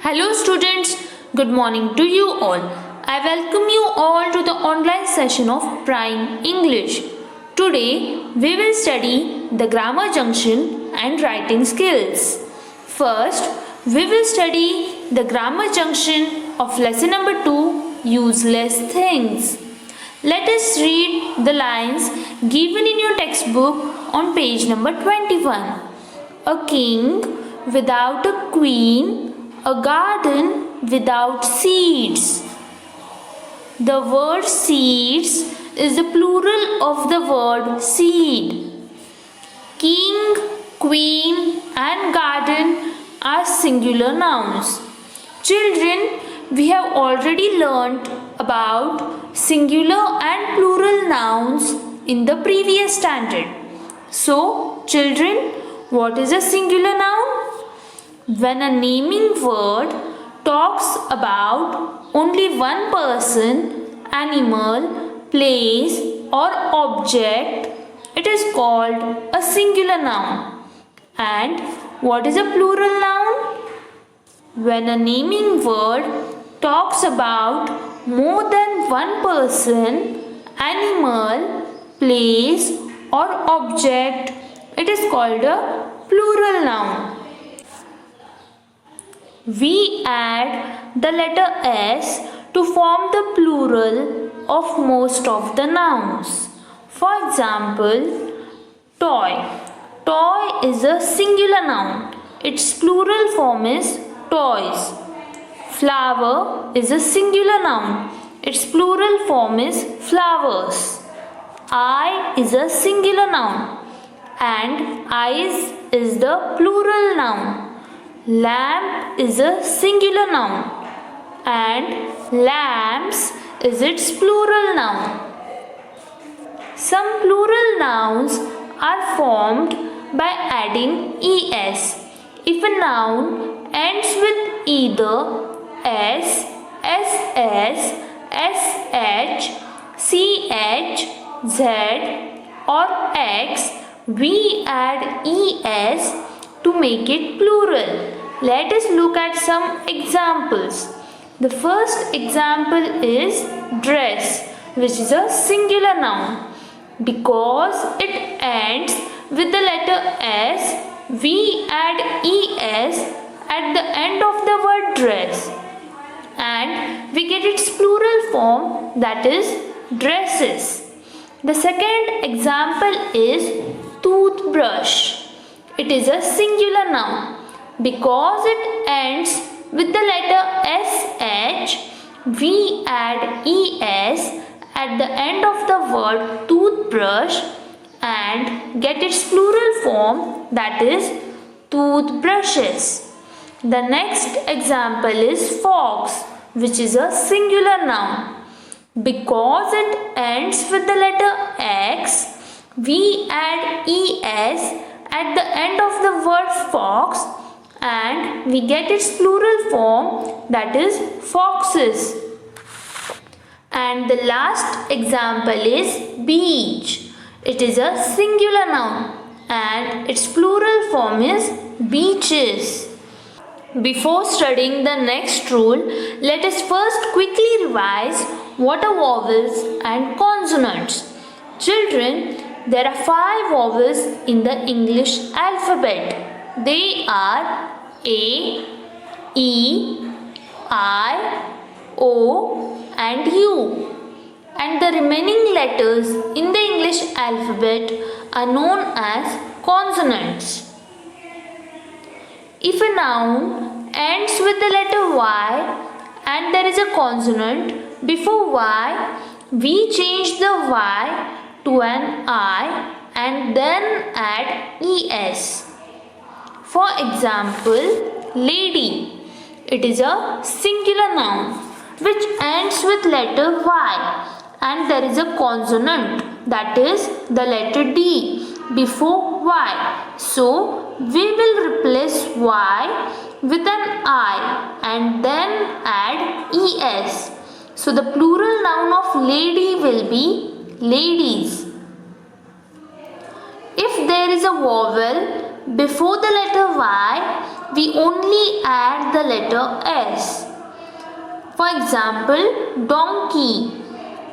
Hello students, good morning to you all. I welcome you all to the online session of Prime English. Today we will study the grammar junction and writing skills. First, we will study the grammar junction of lesson number 2, useless things. Let us read the lines given in your textbook on page number 21. A king without a queen, a garden without seeds. The word seeds is the plural of the word seed. King, queen and garden are singular nouns. Children, we have already learnt about singular and plural nouns in the previous standard. So, children, what is a singular noun? When a naming word talks about only one person, animal, place or object, it is called a singular noun. And what is a plural noun? When a naming word talks about more than one person, animal, place or object, it is called a plural noun. We add the letter S to form the plural of most of the nouns. For example, toy. Toy is a singular noun. Its plural form is toys. Flower is a singular noun. Its plural form is flowers. Eye is a singular noun and eyes is the plural noun. Lamp is a singular noun and lamps is its plural noun. Some plural nouns are formed by adding es. If a noun ends with either s, ss, sh, ch, z or x, we add es to make it plural. Let us look at some examples. The first example is dress, which is a singular noun. Because it ends with the letter s, we add es at the end of the word dress and we get its plural form, that is dresses. The second example is toothbrush. It is a singular noun. Because it ends with the letter sh, we add es at the end of the word toothbrush and get its plural form, that is toothbrushes. The next example is fox, which is a singular noun. Because it ends with the letter x, we add es at the end of the word fox and we get its plural form, that is foxes. And the last example is beach. It is a singular noun and its plural form is beaches. Before studying the next rule, let us first quickly revise what are vowels and consonants. Children, there are 5 vowels in the English alphabet. They are A, E, I, O and U. And the remaining letters in the English alphabet are known as consonants. If a noun ends with the letter Y and there is a consonant before Y, we change the Y to an I and then add es. For example, lady. It is a singular noun which ends with letter Y and there is a consonant, that is the letter D before Y. So, we will replace Y with an I and then add es. So, the plural noun of lady will be ladies. If there is a vowel before the letter Y, we only add the letter S. For example, donkey.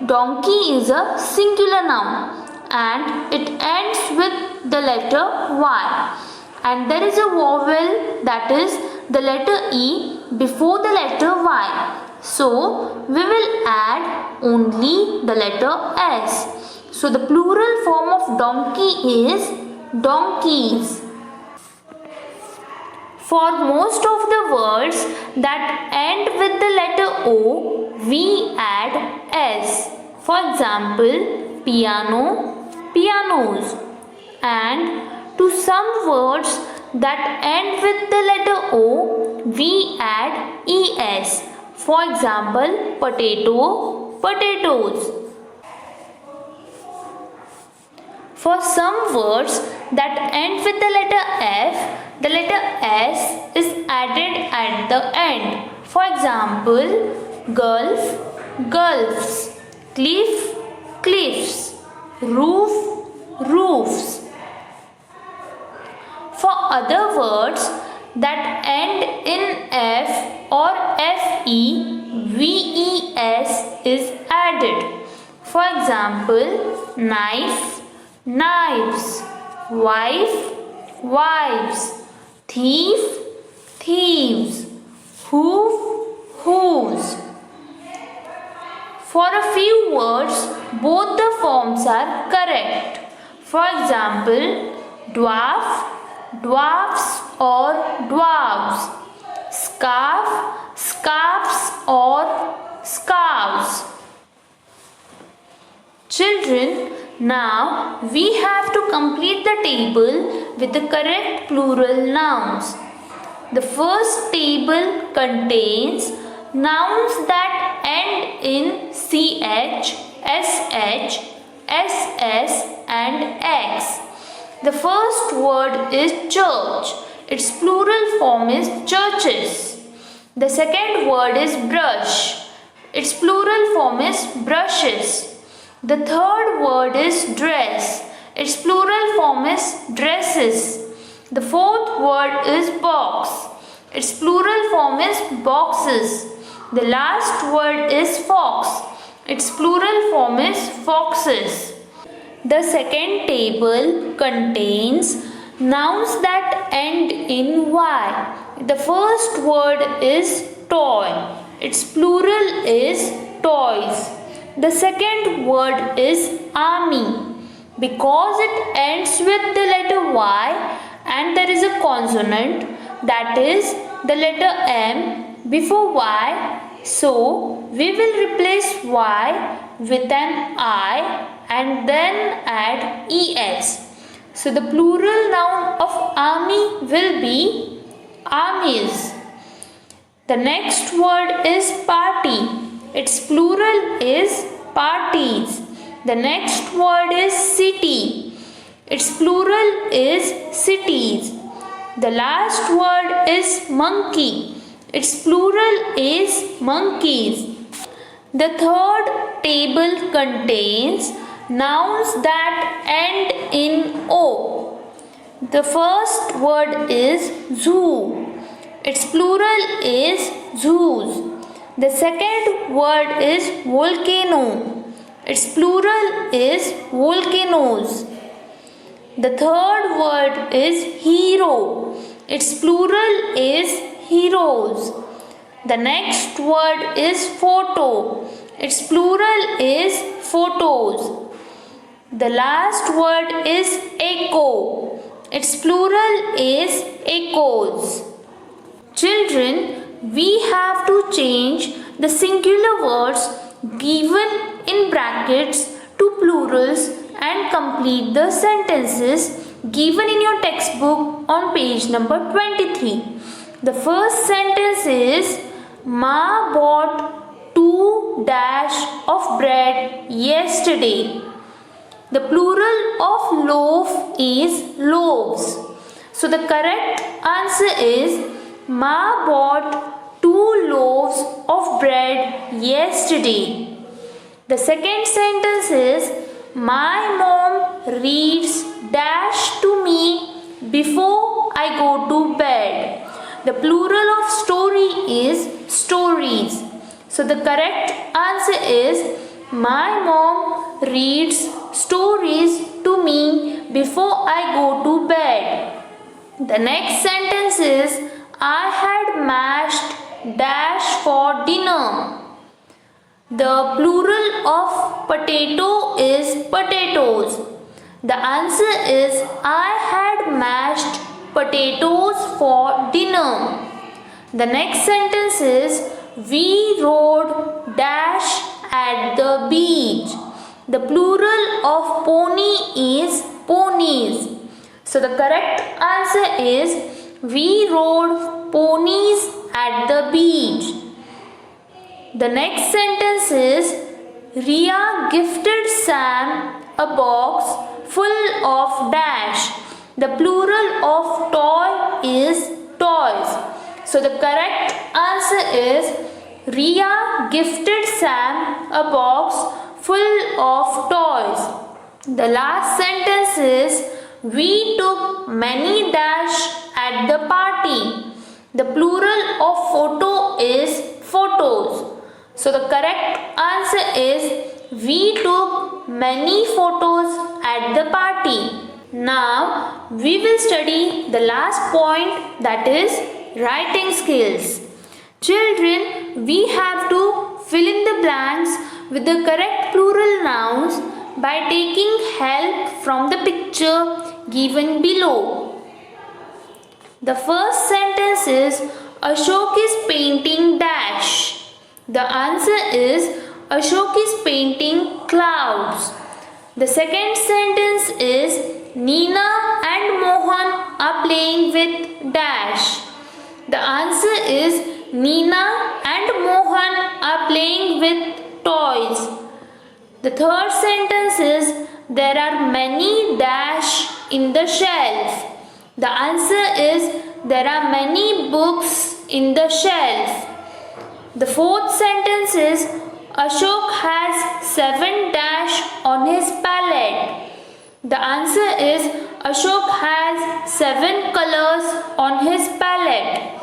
Donkey is a singular noun and it ends with the letter Y. And there is a vowel, that is the letter E, before the letter Y. So we will add only the letter S. So the plural form of donkey is donkeys. For most of the words that end with the letter O, we add S. For example, piano, pianos. And to some words that end with the letter O, we add ES. For example, potato, potatoes. For some words that end with the letter F, the letter S is added at the end. For example, gulf, gulfs, cliff, cliffs, roof, roofs. For other words that end in F or FE, VES is added. For example, knife, knives, wife, wives, thief, thieves, hoof, hooves. For a few words, both the forms are correct. For example, dwarf, dwarfs or dwarves, scarf, scarves or scarves. Children, now we have to complete the table with the correct plural nouns. The first table contains nouns that end in CH, SH, SS and X. The first word is church. Its plural form is churches. The second word is brush. Its plural form is brushes. The third word is dress. Its plural form is dresses. The fourth word is box. Its plural form is boxes. The last word is fox. Its plural form is foxes. The second table contains nouns that end in Y. The first word is toy. Its plural is toys. The second word is army. Because it ends with the letter Y and there is a consonant, that is the letter M before Y, so we will replace Y with an I and then add ES. So the plural noun of army will be armies. The next word is party. Its plural is parties. The next word is city. Its plural is cities. The last word is monkey. Its plural is monkeys. The third table contains nouns that end in O. The first word is zoo. Its plural is zoos. The second word is volcano. Its plural is volcanoes. The third word is hero. Its plural is heroes. The next word is photo. Its plural is photos. The last word is echo. Its plural is echoes. Children, we have to change the singular words given in brackets to plurals and complete the sentences given in your textbook on page number 23. The first sentence is Ma bought 2 dash of bread yesterday. The plural of loaf is loaves. So the correct answer is Ma bought 2 loaves of bread yesterday. The second sentence is my mom reads dash to me before I go to bed. The plural of story is stories. So the correct answer is my mom reads stories to me before I go to bed. The next sentence is I had mashed dash for dinner. The plural of potato is potatoes. The answer is I had mashed potatoes for dinner. The next sentence is we rode dash at the beach. The plural of pony is ponies. So the correct answer is we rode ponies at the beach. The next sentence is Ria gifted Sam a box full of dash. The plural of toy is toys. So the correct answer is Ria gifted Sam a box full of toys. The last sentence is we took many dash at the party. The plural of photo is photos. So the correct answer is we took many photos at the party. Now we will study the last point, that is writing skills. Children, we have to fill in the blanks with the correct plural nouns by taking help from the picture given below. The first sentence is Ashok is painting dash. The answer is Ashok is painting clouds. The second sentence is Nina and Mohan are playing with dash. The answer is Nina and Mohan are playing with toys. The third sentence is there are many dash in the shelf. The answer is there are many books in the shelf. The fourth sentence is Ashok has 7 dash on his palette. The answer is Ashok has 7 colors on his palette.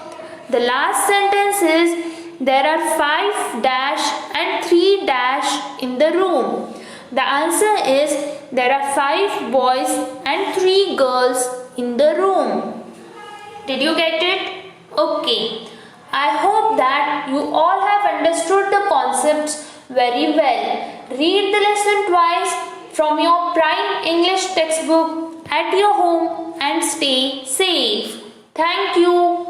The last sentence is there are 5 dash and 3 dash in the room. The answer is there are 5 boys and 3 girls in the room. Did you get it? Okay. I hope that you all have understood the concepts very well. Read the lesson twice from your Prime English textbook at your home and stay safe. Thank you.